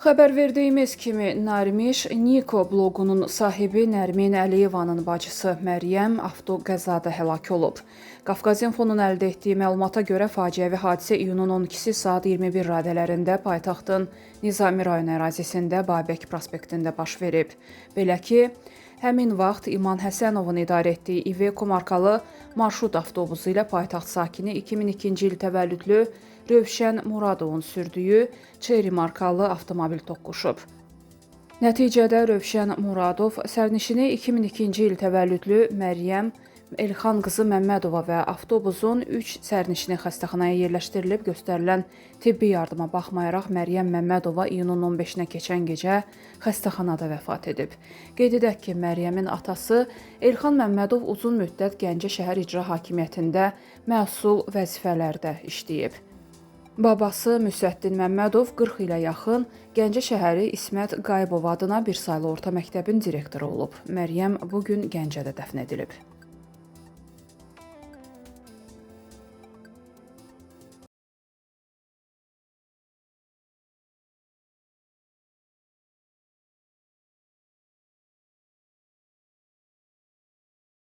Xəbər verdiyimiz kimi Nərmiş Niko bloqunun sahibi Nərmin Əliyevanın bacısı Məryəm avtoqəzada həlak olub. Qafqazinfonun əldə etdiyi məlumata görə faciəvi hadisə iyunun 12-si saat 21 radələrində paytaxtın Nizami rayon ərazisində Babək prospektində baş verib. Belə ki, həmin vaxt İman Həsənovun idarə etdiyi İveco markalı marşrut avtobusu ilə paytaxt sakini 2002-ci il təvəllüdlü Rövşən Muradovun sürdüyü Cherry markalı avtomobil toqquşub. Nəticədə Rövşən Muradov sərnişini 2002-ci il təvəllüdlü Məryəm Elxan qızı Məmmədova və avtobusun 3 sərnişini xəstəxanaya yerləşdirilib. Göstərilən tibbi yardıma baxmayaraq Məryəm Məmmədova iyunun 15-nə keçən gecə xəstəxanada vəfat edib. Qeyd edək ki, Məryəmin atası Elxan Məmmədov uzun müddət Gəncə şəhər icra hakimiyyətində məsul vəzifələrdə işləyib. Babası Müsəddin Məmmədov 40 ilə yaxın Gəncə şəhəri İsmət Qayıbov adına bir saylı orta məktəbin direktoru olub. Məryəm bugün Gəncədə dəfn edilib.